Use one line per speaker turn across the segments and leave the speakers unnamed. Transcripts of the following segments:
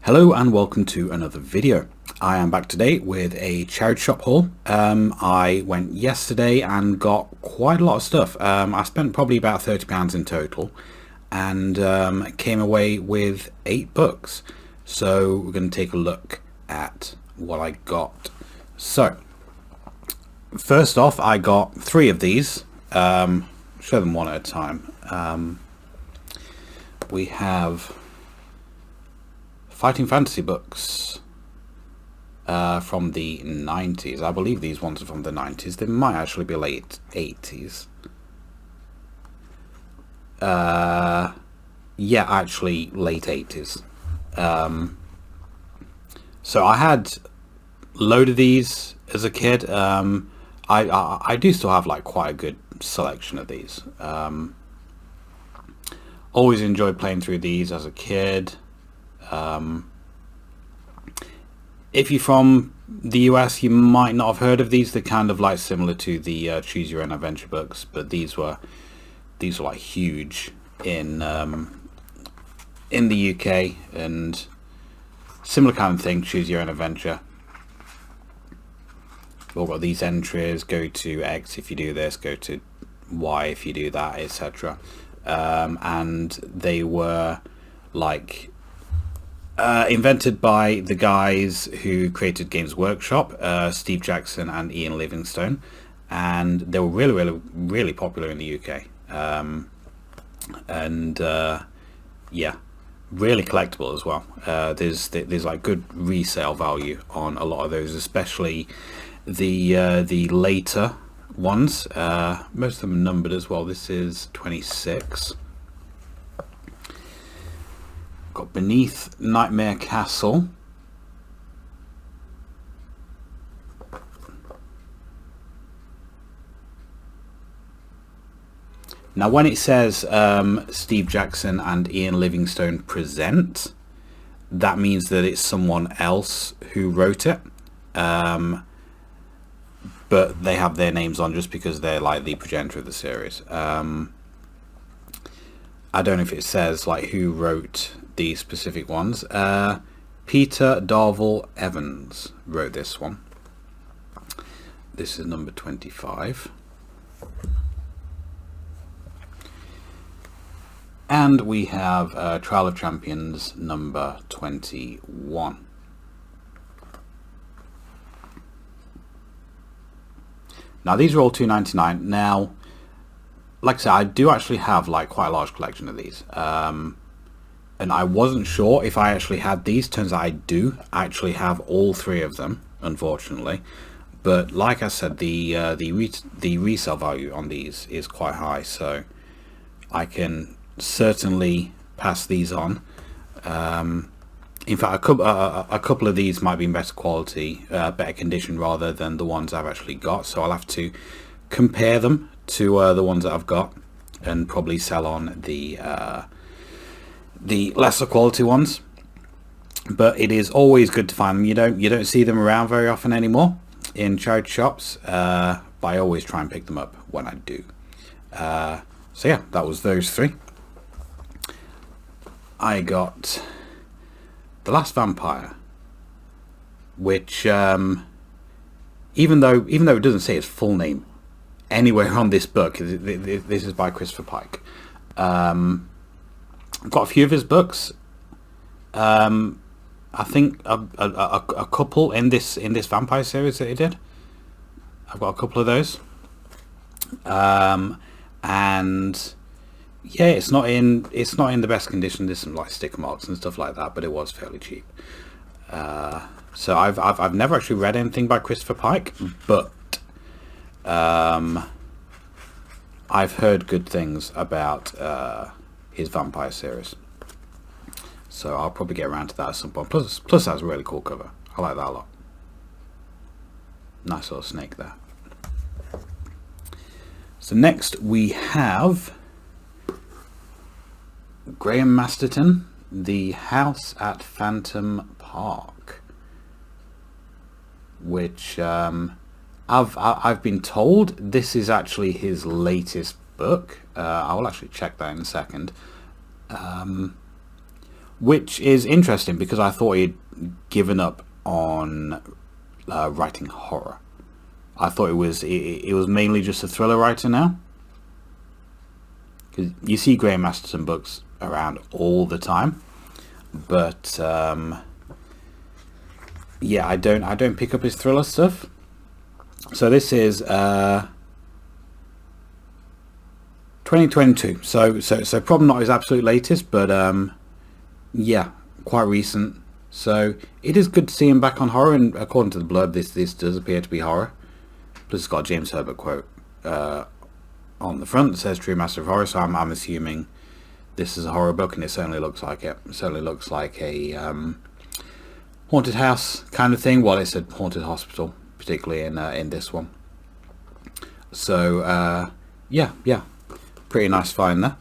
Hello and welcome to another video. I am back today with a charity shop haul. I went yesterday and got quite a lot of stuff. I spent probably about £30 in total and came away with 8 books. So we're going to take a look at what I got. So first off, I got 3 of these. Show them one at a time. We have Fighting Fantasy books from the 90s. I believe these ones are from the 90s. They might actually be late 80s. Yeah, actually late 80s. So I had a load of these as a kid. I do still have like quite a good selection of these. Always enjoyed playing through these as a kid. If you're from the US, you might not have heard of these. They're kind of like similar to the Choose Your Own Adventure books, but these were like huge in the UK, and similar kind of thing. Choose Your Own Adventure. We've all got these entries: go to X if you do this, go to Y if you do that, etc. And they were like invented by the guys who created Games Workshop, Steve Jackson and Ian Livingstone, and they were really popular in the UK. Yeah, really collectible as well. There's like good resale value on a lot of those, especially the later ones. Most of them are numbered as well. This is 26. Got Beneath Nightmare Castle. Now when it says Steve Jackson and Ian Livingstone present, that means that it's someone else who wrote it, but they have their names on just because they're like the progenitor of the series. I don't know if it says like who wrote these specific ones. Peter Darvell Evans wrote this one. This is number 25. And we have Trial of Champions number 21. Now these are all $2.99. Now, like I said, I do actually have like quite a large collection of these. And I wasn't sure if I actually had these. Turns out I do actually have all 3 of them, unfortunately. But like I said, the resale value on these is quite high, so I can certainly pass these on. In fact, a couple of these might be in better quality, better condition rather than the ones I've actually got. So I'll have to compare them to the ones that I've got, and probably sell on the lesser quality ones. But it is always good to find them. You don't see them around very often anymore in charity shops, but I always try and pick them up when I do. So yeah, that was those 3. I got The Last Vampire, which even though it doesn't say its full name anywhere on this book, this is by Christopher Pike. I've got a few of his books. I think a couple in this vampire series that he did. I've got a couple of those. And yeah, it's not in the best condition. There's some like sticker marks and stuff like that, but it was fairly cheap. So I've never actually read anything by Christopher Pike, but I've heard good things about his vampire series, so I'll probably get around to that at some point. Plus that's a really cool cover. I like that a lot. Nice little snake there. So next we have Graham Masterton, The House at Phantom Park, which I've been told this is actually his latest book. I will actually check that in a second. which is interesting because I thought he'd given up on writing horror. I thought it was mainly just a thriller writer now. Because you see Graham Masterson books around all the time, but yeah, I don't pick up his thriller stuff. So this is 2022. So probably not his absolute latest, but yeah, quite recent. So it is good to see him back on horror, and according to the blurb, this does appear to be horror. Plus, it's got a James Herbert quote on the front that says "True Master of Horror," so I'm assuming this is a horror book, and it certainly looks like it. It certainly looks like a haunted house kind of thing. Well, it's a haunted hospital, particularly in this one. So yeah, pretty nice find there.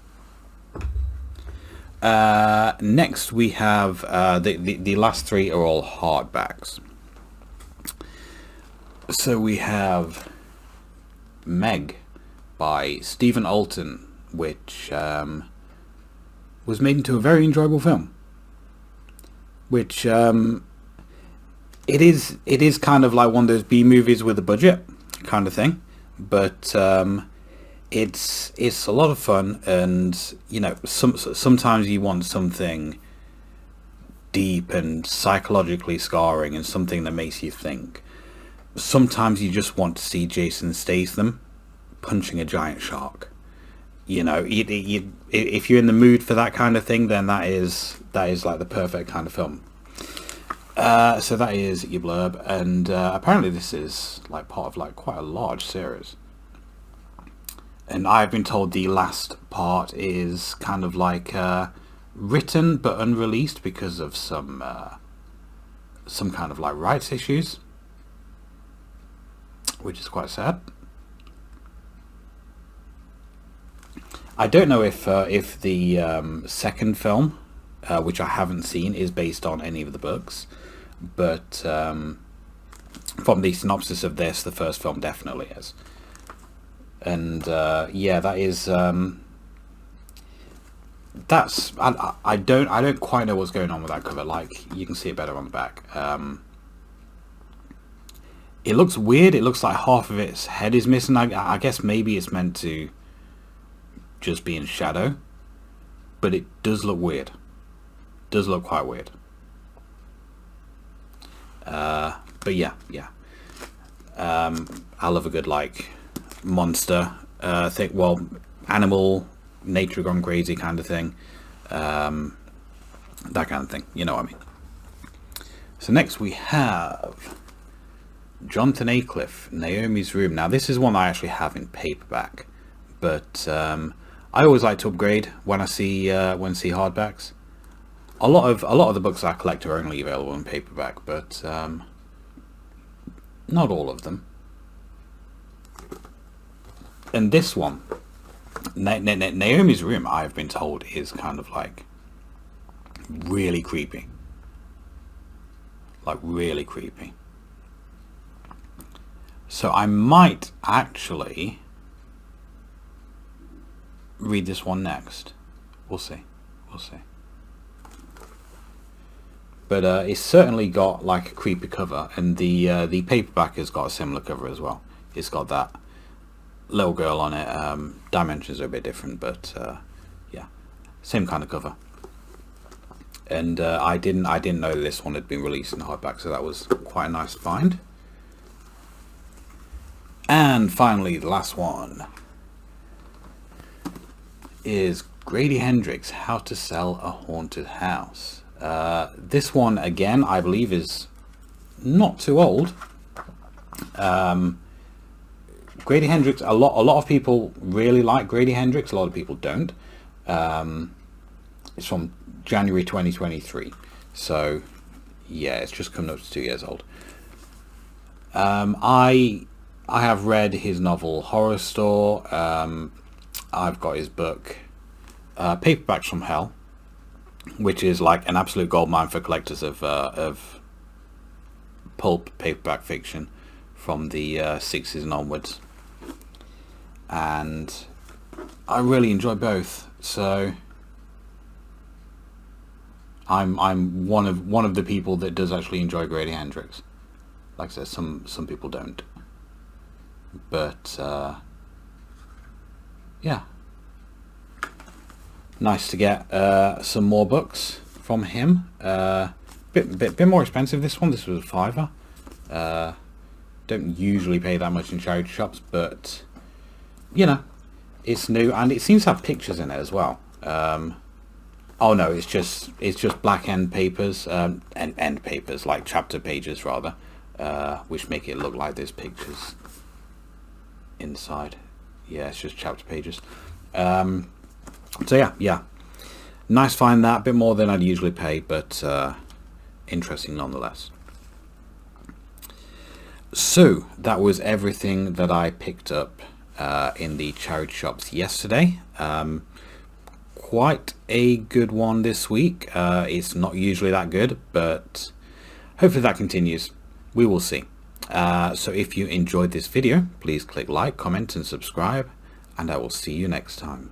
Next we have the last three are all hardbacks. So we have Meg by Stephen Alton, which was made into a very enjoyable film. Which it is kind of like one of those B movies with a budget kind of thing, but it's a lot of fun, and you know, sometimes you want something deep and psychologically scarring and something that makes you think. Sometimes you just want to see Jason Statham punching a giant shark. You know, if you're in the mood for that kind of thing, then that is like the perfect kind of film. So that is your blurb, and apparently this is like part of like quite a large series. And I've been told the last part is kind of like written but unreleased because of some kind of like rights issues, which is quite sad. I don't know if the second film, which I haven't seen, is based on any of the books, but from the synopsis of this, the first film definitely is. And yeah, that is that's I don't quite know what's going on with that cover. Like, you can see it better on the back. It looks weird. It looks like half of its head is missing. I guess maybe it's meant to just be in shadow, but it does look weird. Does look quite weird. But yeah. I love a good like monster thing. Well, animal, nature gone crazy kind of thing. That kind of thing. You know what I mean. So next we have Jonathan Aycliffe, Naomi's Room. Now this is one I actually have in paperback, but I always like to upgrade when I see hardbacks. A lot of the books I collect are only available in paperback, but not all of them. And this one, Naomi's Room, I've been told, is kind of like really creepy. Like really creepy. So I might actually read this one next. We'll see. But it's certainly got like a creepy cover, and the paperback has got a similar cover as well. It's got that little girl on it. Dimensions are a bit different, but yeah, same kind of cover. And I didn't know this one had been released in hardback, so that was quite a nice find. And finally, the last one is Grady Hendrix, How to Sell a Haunted House. This one, again, I believe is not too old. Grady Hendrix, a lot of people really like Grady Hendrix, a lot of people don't. It's from January 2023, so yeah, it's just coming up to 2 years old. I have read his novel Horror Store. I've got his book Paperbacks from Hell, which is like an absolute goldmine for collectors of pulp paperback fiction from the 60s and onwards. And I really enjoy both, so I'm one of the people that does actually enjoy Grady Hendrix. Like I said, some people don't. But yeah, nice to get some more books from him. Bit more expensive this one. This was a £5. Don't usually pay that much in charity shops, but you know, it's new and it seems to have pictures in it as well. Oh no, it's just black end papers, end papers, like chapter pages rather, which make it look like there's pictures inside. Yeah, it's just chapter pages. So yeah, nice find that. A bit more than I'd usually pay, but interesting nonetheless. So that was everything that I picked up in the charity shops yesterday. Quite a good one this week. It's not usually that good, but hopefully that continues. We will see. So if you enjoyed this video, please click like, comment and subscribe, and I will see you next time.